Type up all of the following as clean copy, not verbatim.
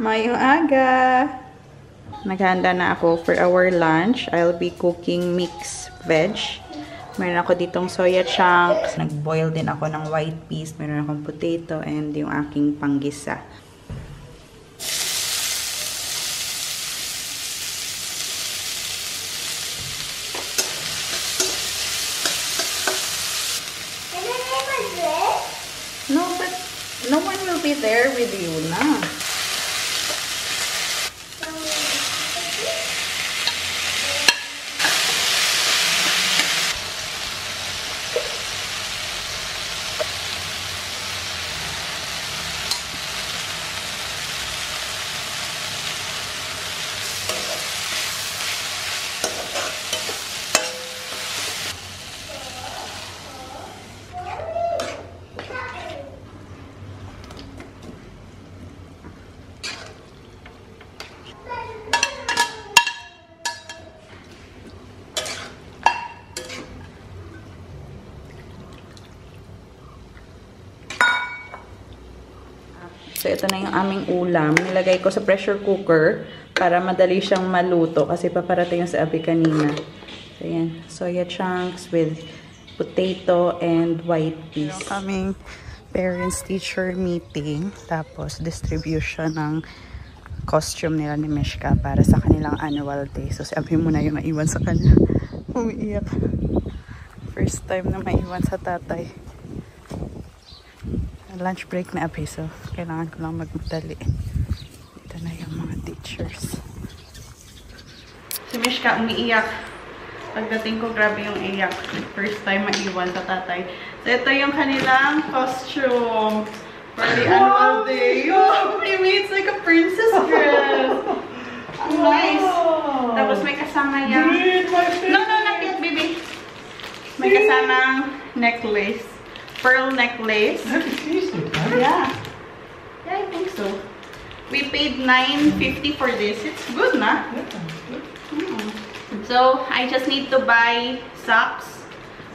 Mayong aga! Naghahanda na ako for our lunch. I'll be cooking mixed veg. Meron ako ditong soya chunks. Nag-boil din ako ng white peas. Meron akong potato and yung aking panggisa. No, but no one will be there with you na. So, ito na yung aming ulam. Nilagay ko sa pressure cooker para madali siyang maluto kasi paparating sa abi kanina. So, yan. Soya chunks with potato and white peas. Yung kaming parents-teacher meeting. Tapos, distribution ng costume nila ni Mishka para sa kanilang annual day. So, si abi muna yung naiwan sa kanya. Umiiyak. First time na maiwan sa tatay. Lunch break na abi, so kailangan ko lang magmadali. Ito na yung mga teachers. Si Mishka umiiyak. Pagdating ko, grabe yung iyak. First time maiwan sa tatay. So ito yung kanilang costume for the annual day. Oh, baby, it's like a princess dress. Nice. Tapos may kasama yung... No, not yet, baby. May kasamang necklace. Pearl necklace. Yeah. Yeah, I think so. We paid $9.50 for this. It's good, na? So, I just need to buy socks,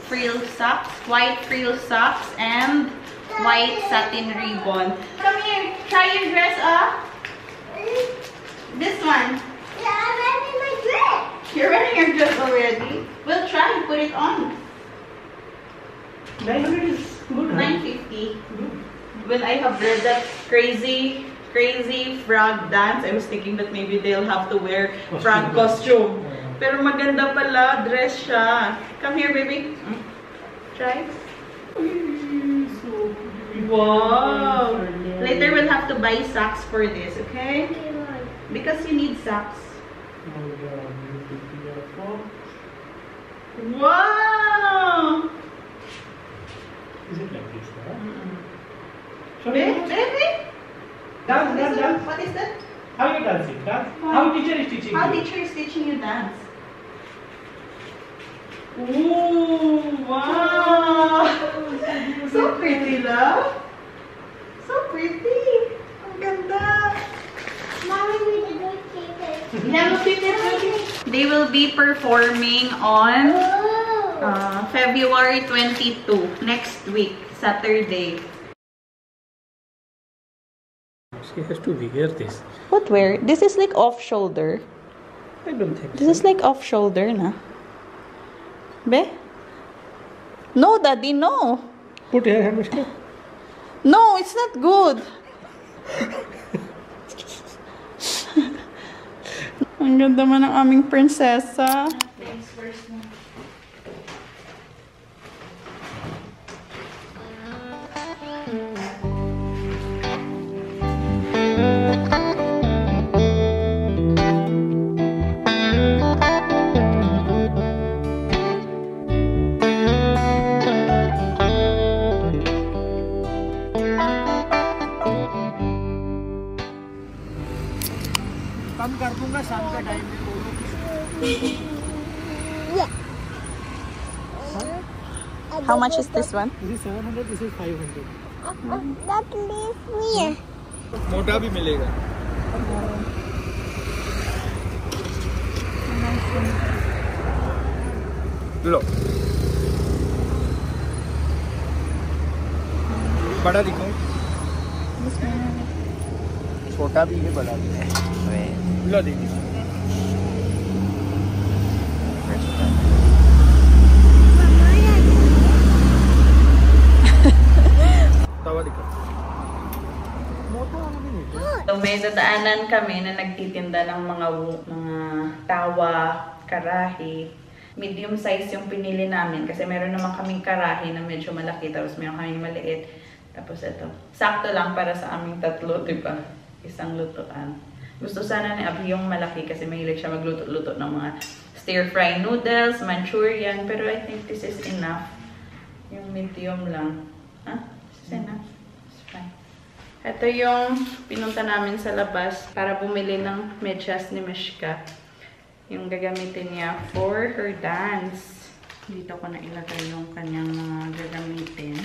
frill socks, white frill socks, and white satin ribbon. Come here, try your dress up. This one. Yeah, I'm wearing my dress. You're wearing your dress already? Well, try, put it on. 900 is good, huh? $9.50. When I have read that crazy frog dance, I was thinking that maybe they'll have to wear frog costume. Pero maganda pala, dress siya. Come here, baby. Try. Wow. Later we'll have to buy socks for this, okay? Because you need socks. Wow! Is it like this? Baby? Dance. What is that? How you dancing? Dance? How teacher is teaching How you? teacher is teaching you dance? Ooh, wow! So pretty, love. So pretty. Ang ganda. Mommy, we did not take it. Yeah, look at it. They will be performing on Oh. February 22, next week, Saturday. She has to wear this. What wear? This is like off shoulder. I don't think This is like off shoulder, na. Be? No, Daddy, no. Put your hand, Mishka. No, it's not good. Ang ganda man ng aming prinsesa. कम कर दूंगा शाम के टाइम में How much is this one? This is 700, this is 500. That leaves me. मोटा भी मिलेगा। लो बड़ा दिखाओ। छोटा भी है बड़ा भी है लो दीदी तवा दिखा So may dadaanan kami na nagtitinda ng mga tawa, karahi. Medium size yung pinili namin kasi meron naman kaming karahi na medyo malaki tapos meron kaming maliit. Tapos ito, sakto lang para sa aming tatlo, diba? Isang lutuan. Gusto sana ni Abby yung malaki kasi mahilig siya magluto-luto ng mga stir-fry noodles, Manchurian, pero I think this is enough. Yung medium lang. Huh? This is enough. It's fine. Ito yung pinunta namin sa labas para bumili ng medyas ni Mishka. Yung gagamitin niya for her dance. Dito ko na ilagay yung kanyang mga gagamitin.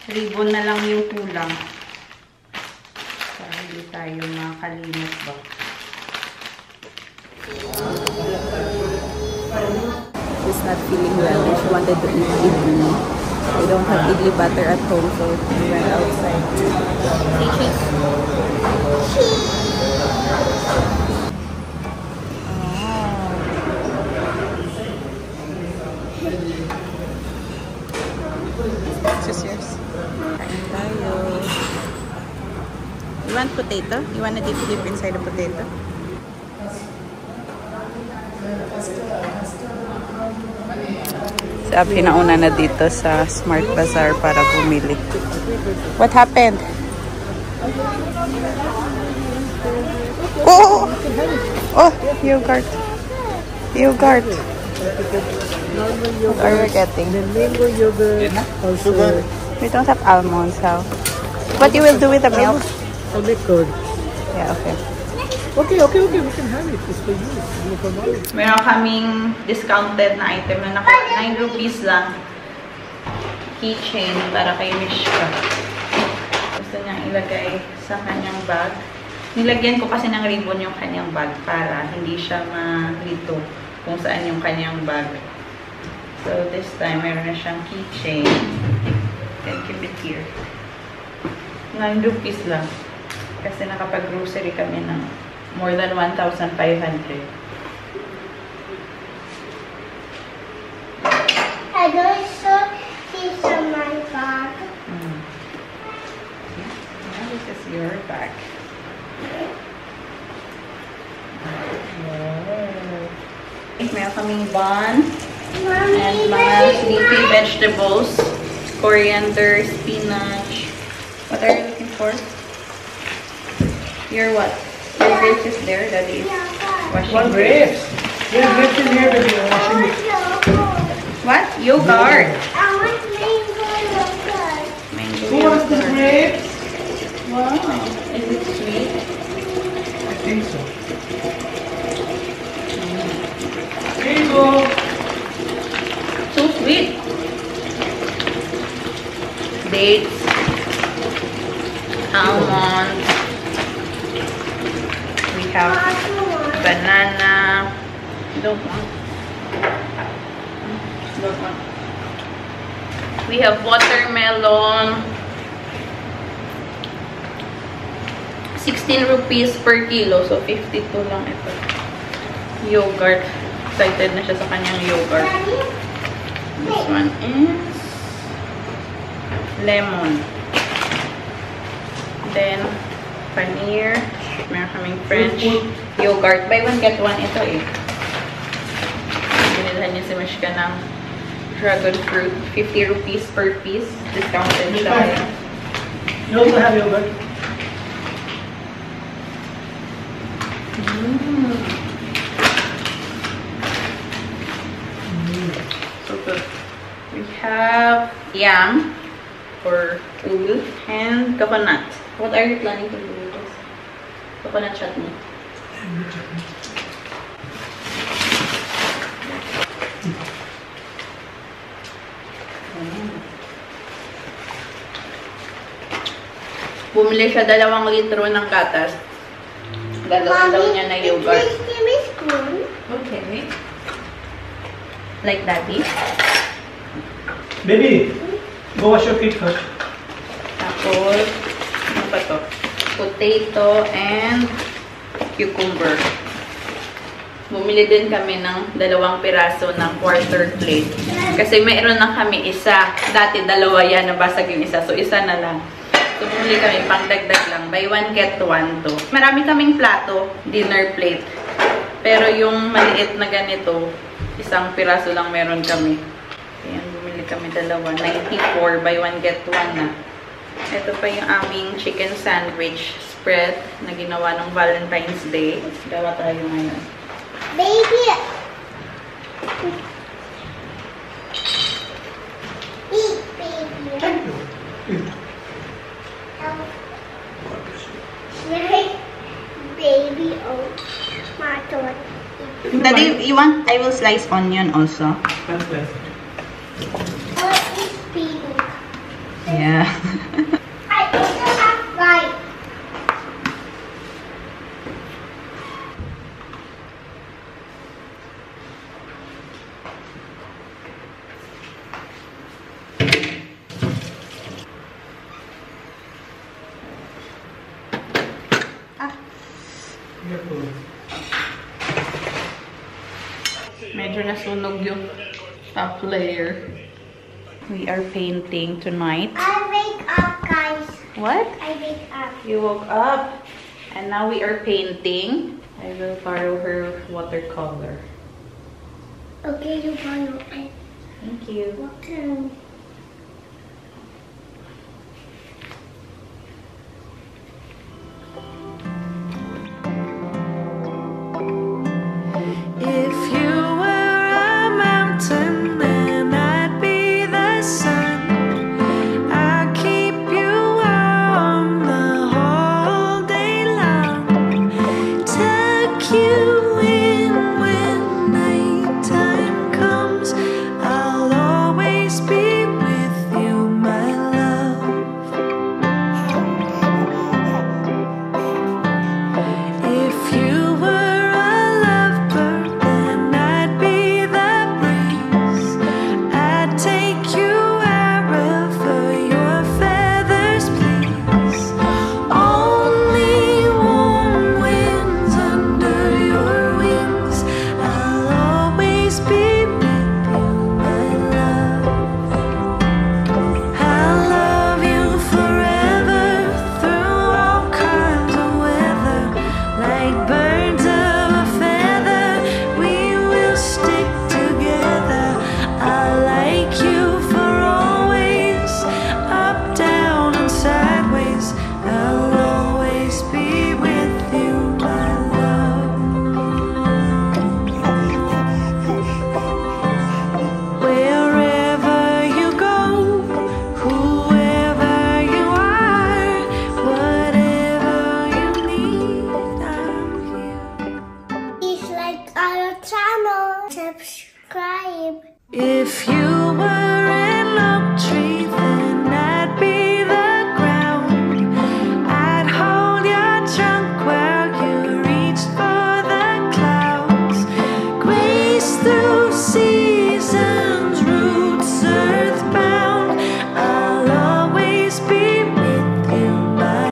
Ribbon na lang yung kulang. Para hindi tayo makalimot ba. She's not feeling well. She wanted to eat idli. We don't have idli butter at home, so we went outside. This is yours. Kain tayo. You want potato? You want to dip inside the potato? Si Abby nauna na dito sa Smart Bazaar para bumili. What happened? Oh! Oh! Yogurt. Yogurt. What are you getting? The mango yogurt. Also, We don't have almonds, how? What you will do with the milk? I'll make curd. Yeah, okay. Okay. We can have it. It's for you. No problem. Meron kaming discounted na item na naka 9 rupees lang. Keychain para kay Mishka. Gusto niyang ilagay sa kanyang bag. Nilagyan ko kasi ng ribbon yung kanyang bag para hindi siya malito kung saan yung kanyang bag. So this time, meron na siyang keychain. You can keep it here. 9 rupees lang. Kasi nakapag-grocery kami ng more than 1,500. I also see some my bag. Now this is your bag. Wow. Meron kaming bun and mga leafy vegetables, coriander, spinach. What are you looking for? Your what? Your grapes is there, Daddy is washing One grapes. Yeah, grapes in here, baby. I'm washing it. What? Yogurt. I want mango yogurt. Mango Who wants the yogurt. grapes? Wow. Is it sweet? I think so. Here you go. So sweet. Dates. Almonds. We have banana. Don't want. Don't want. We have watermelon. 16 rupees per kilo. So 52 lang ito. Yogurt. Excited na siya sa kanyang yogurt. This one is lemon. Then, paneer. Meron kaming French yogurt. Buy one, get one. Ito eh. Binilhan niya si Mishka ng dragon fruit. 50 rupees per piece. Discounted siya. You also have yogurt. So good. We have yam or ul and coconut. What are you planning to do with this? Coconut chutney. Bumili siya 2 litro ng gatas. Gagawin daw niya na yogurt. Give me spoon. Okay. Like Daddy. Baby, go wash your feet first. Tapos, ano pa to? potato, and cucumber. Bumili din kami ng 2 piraso ng quarter plate. Kasi mayroon na kami isa. Dati 2 yan, nabasag yung isa. So, isa na lang. So, bumili kami pang dagdag lang. Buy 1, get 1 to. Marami kaming plato, dinner plate. Pero yung maliit na ganito, 1 piraso lang meron kami. Ayan, bumili kami 2. 94, buy 1, get 1 na. Ito pa yung aming chicken sandwich spread na ginawa ng Valentine's Day. Gawa tayo ngayon. Baby. Eat, baby. Baby, oh, my God. Daddy, you want? I will slice onion also. What is baby? Yeah. I also have right. Medyo nasunog yung top layer. We are painting tonight. I wake up, guys. What? I wake up. You woke up and now we are painting. I will borrow her watercolor. Okay, you borrow it. Thank you. Okay. If you were a mountain, then I'd be the sun. I'd keep you warm the whole day long. Tuck you in when nighttime comes. I'll always be with you, my love. If you were a lovebird, then I'd be the breeze. I'd take you wherever your feathers please. Only warm winds under your wings. I'll always be with you, my love. I'll love you forever through all kinds of weather. Like birds of a feather, we will stick together. I like you for always, up, down, and sideways. I'll always be with you, my love. Wherever you go, whoever you are, whatever you need, I'm here. Please like our channel. Subscribe. If you were